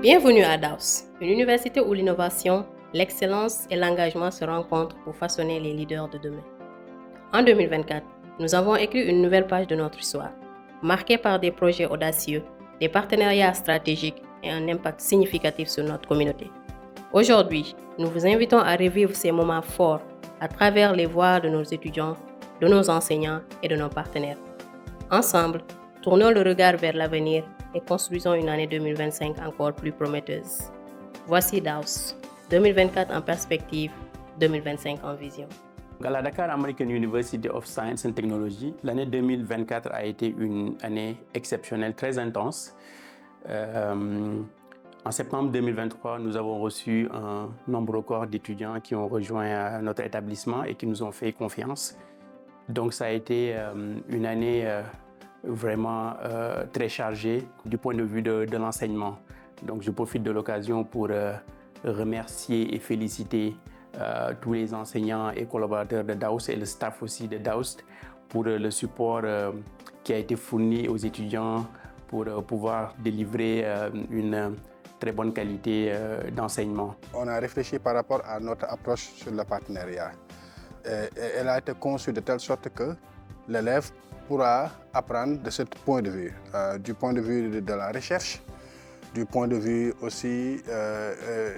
Bienvenue à DAOS, une université où l'innovation, l'excellence et l'engagement se rencontrent pour façonner les leaders de demain. En 2024, nous avons écrit une nouvelle page de notre histoire, marquée par des projets audacieux, des partenariats stratégiques et un impact significatif sur notre communauté. Aujourd'hui, nous vous invitons à revivre ces moments forts à travers les voix de nos étudiants, de nos enseignants et de nos partenaires. Ensemble, tournons le regard vers l'avenir et construisons une année 2025 encore plus prometteuse. Voici DAOS, 2024 en perspective, 2025 en vision. À la Dakar American University of Science and Technology, l'année 2024 a été une année exceptionnelle, très intense. En septembre 2023, nous avons reçu un nombre record d'étudiants qui ont rejoint notre établissement et qui nous ont fait confiance. Donc ça a été une année vraiment très chargée du point de vue de l'enseignement. Donc je profite de l'occasion pour remercier et féliciter tous les enseignants et collaborateurs de DAOS et le staff aussi de DAOS pour le support qui a été fourni aux étudiants pour pouvoir délivrer une très bonne qualité d'enseignement. On a réfléchi par rapport à notre approche sur le partenariat. Elle a été conçue de telle sorte que l'élève pourra apprendre de ce point de vue, du point de vue de la recherche, du point de vue aussi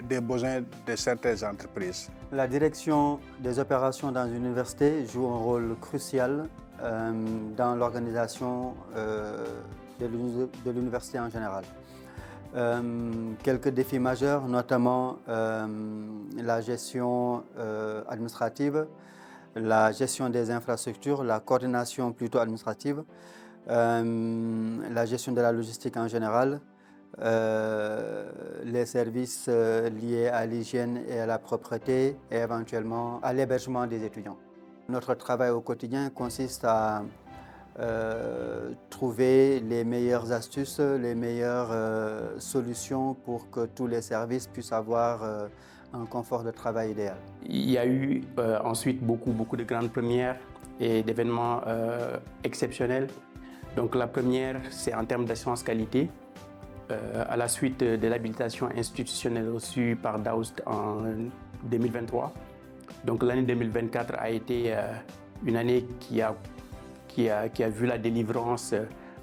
des besoins de certaines entreprises. La direction des opérations dans une université joue un rôle crucial dans l'organisation de l'université en général. Quelques défis majeurs, notamment la gestion administrative, la gestion des infrastructures, la coordination plutôt administrative, la gestion de la logistique en général, les services liés à l'hygiène et à la propreté et éventuellement à l'hébergement des étudiants. Notre travail au quotidien consiste à trouver les meilleures astuces, les meilleures solutions pour que tous les services puissent avoir un confort de travail idéal. Il y a eu ensuite beaucoup de grandes premières et d'événements exceptionnels. Donc la première, c'est en termes d'assurance qualité. À la suite de l'habilitation institutionnelle reçue par DAOS en 2023. Donc l'année 2024 a été une année qui a vu la délivrance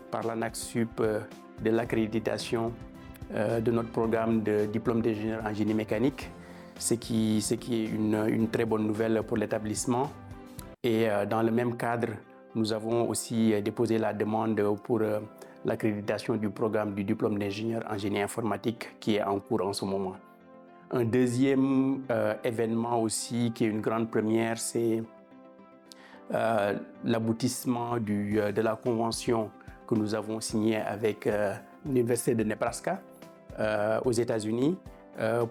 par l'ANAQ-Sup de l'accréditation de notre programme de diplôme d'ingénieur en génie mécanique, ce qui est une très bonne nouvelle pour l'établissement. Et dans le même cadre, nous avons aussi déposé la demande pour l'accréditation du programme du diplôme d'ingénieur en génie informatique qui est en cours en ce moment. Un deuxième événement aussi qui est une grande première, c'est l'aboutissement de la convention que nous avons signée avec l'Université de Nebraska aux États-Unis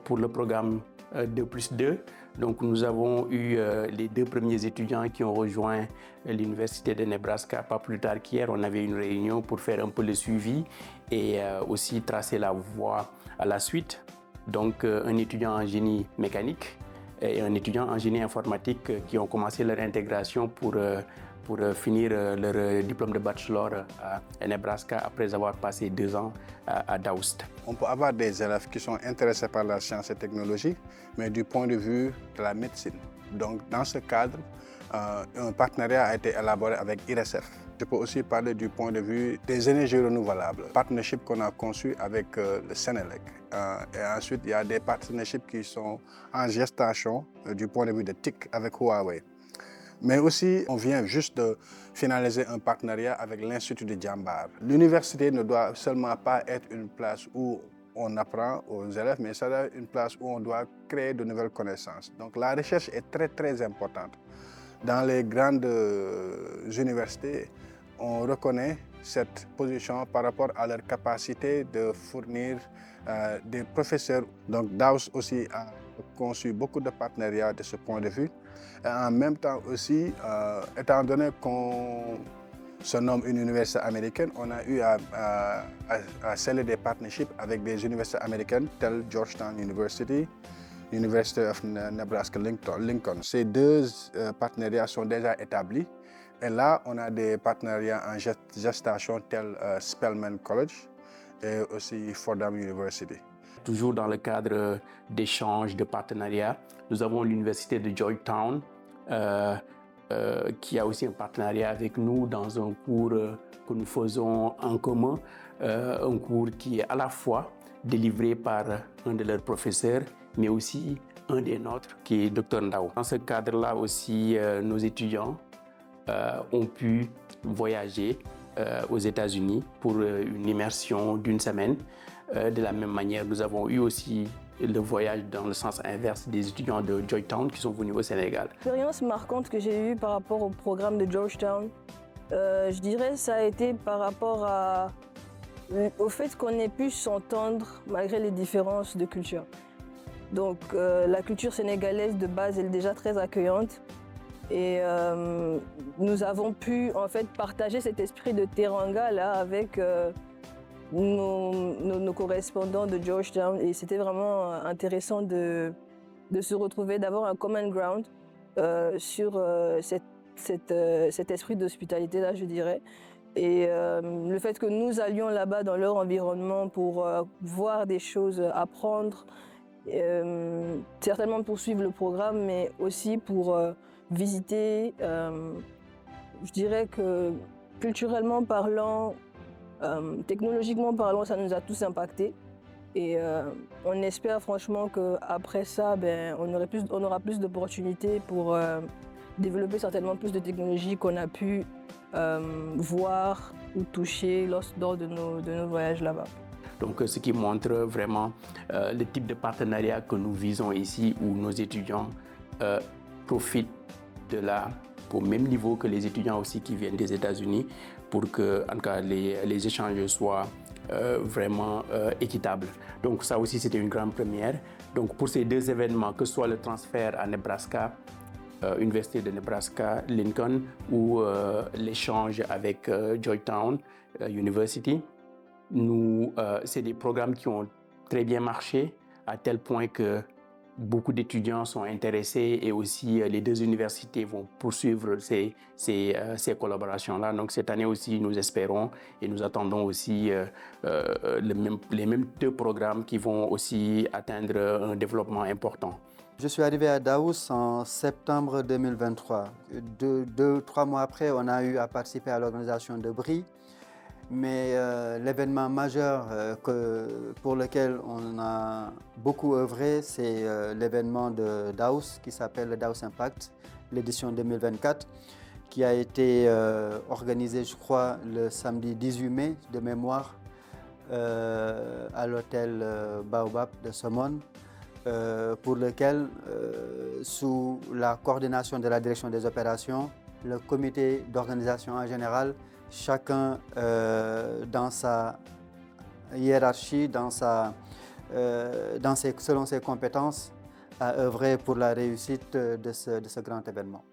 pour le programme 2+2. Donc nous avons eu les 2 premiers étudiants qui ont rejoint l'Université de Nebraska. Pas plus tard qu'hier, on avait une réunion pour faire un peu le suivi et aussi tracer la voie à la suite. Donc un étudiant en génie mécanique et un étudiant en génie informatique qui ont commencé leur intégration pour finir leur diplôme de bachelor à Nebraska après avoir passé 2 ans à DAOS. On peut avoir des élèves qui sont intéressés par la science et technologie, mais du point de vue de la médecine. Donc dans ce cadre, un partenariat a été élaboré avec IRSF. Je peux aussi parler du point de vue des énergies renouvelables, partnership qu'on a conçu avec le Sénélec. Et ensuite, il y a des partnerships qui sont en gestation du point de vue de TIC avec Huawei. Mais aussi, on vient juste de finaliser un partenariat avec l'Institut de Djambar. L'université ne doit seulement pas être une place où on apprend aux élèves, mais ça doit être une place où on doit créer de nouvelles connaissances. Donc la recherche est très importante. Dans les grandes universités, on reconnaît cette position par rapport à leur capacité de fournir des professeurs. Donc DAOS aussi a conçu beaucoup de partenariats de ce point de vue. Et en même temps aussi, étant donné qu'on se nomme une université américaine, on a eu à sceller des partnerships avec des universités américaines telles Georgetown University, University of Nebraska Lincoln. Ces 2 partenariats sont déjà établis. Et là, on a des partenariats en gestation tels Spelman College et aussi Fordham University. Toujours dans le cadre d'échanges, de partenariats, nous avons l'université de Georgetown qui a aussi un partenariat avec nous dans un cours que nous faisons en commun, un cours qui est à la fois délivré par un de leurs professeurs, mais aussi un des nôtres, qui est Dr Ndao. Dans ce cadre-là aussi, nos étudiants ont pu voyager aux États-Unis pour une immersion d'une semaine. De la même manière, nous avons eu aussi le voyage dans le sens inverse des étudiants de Georgetown qui sont venus au Sénégal. L'expérience marquante que j'ai eue par rapport au programme de Georgetown, je dirais ça a été par rapport au fait qu'on ait pu s'entendre malgré les différences de culture. Donc la culture sénégalaise de base elle est déjà très accueillante et nous avons pu en fait partager cet esprit de teranga là avec nos correspondants de Georgetown et c'était vraiment intéressant de se retrouver, d'avoir un common ground sur cet esprit d'hospitalité là je dirais. Et le fait que nous allions là-bas dans leur environnement pour voir des choses, apprendre, certainement pour suivre le programme, mais aussi pour visiter. Je dirais que culturellement parlant, technologiquement parlant, ça nous a tous impactés. Et on espère franchement qu'après ça, on aura plus d'opportunités pour développer certainement plus de technologies qu'on a pu voir ou toucher lors de nos voyages là-bas. Donc, ce qui montre vraiment le type de partenariat que nous visons ici, où nos étudiants profitent au même niveau que les étudiants aussi qui viennent des États-Unis, pour que en tout cas, les échanges soient vraiment équitables. Donc, ça aussi, c'était une grande première. Donc, pour ces deux événements, que ce soit le transfert à Nebraska, Université de Nebraska, Lincoln, ou l'échange avec Georgetown University, c'est des programmes qui ont très bien marché, à tel point que beaucoup d'étudiants sont intéressés et aussi les deux universités vont poursuivre ces collaborations-là. Donc cette année aussi, nous espérons et nous attendons aussi les mêmes deux programmes qui vont aussi atteindre un développement important. Je suis arrivé à Daous en septembre 2023. 3 mois après, on a eu à participer à l'organisation de BRI. Mais l'événement majeur pour lequel on a beaucoup œuvré, c'est l'événement de Daous qui s'appelle le Daous Impact, l'édition 2024, qui a été organisé, je crois, le samedi 18 mai de mémoire à l'hôtel Baobab de Somone, pour lequel, sous la coordination de la direction des opérations, le comité d'organisation en général, chacun dans sa hiérarchie, selon ses compétences, a œuvré pour la réussite de ce grand événement.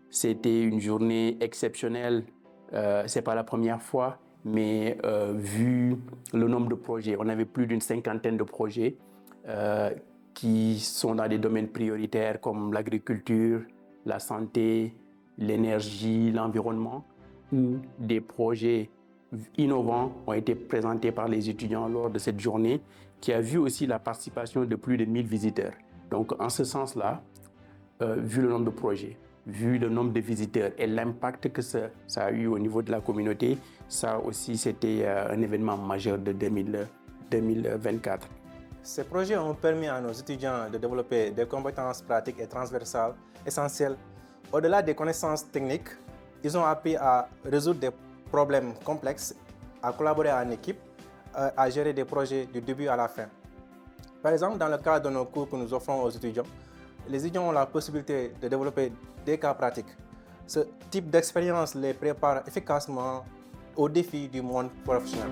C'était une journée exceptionnelle, ce n'est pas la première fois, mais vu le nombre de projets, on avait plus d'une 50aine de projets qui sont dans des domaines prioritaires comme l'agriculture, la santé, l'énergie, l'environnement, où des projets innovants ont été présentés par les étudiants lors de cette journée, qui a vu aussi la participation de plus de 1000 visiteurs. Donc en ce sens-là, vu le nombre de projets, vu le nombre de visiteurs et l'impact que ça a eu au niveau de la communauté, ça aussi c'était un événement majeur de 2024. Ces projets ont permis à nos étudiants de développer des compétences pratiques et transversales essentielles. Au-delà des connaissances techniques, ils ont appris à résoudre des problèmes complexes, à collaborer en équipe, à gérer des projets du début à la fin. Par exemple, dans le cadre de nos cours que nous offrons aux étudiants, les étudiants ont la possibilité de développer des cas pratiques. Ce type d'expérience les prépare efficacement aux défis du monde professionnel.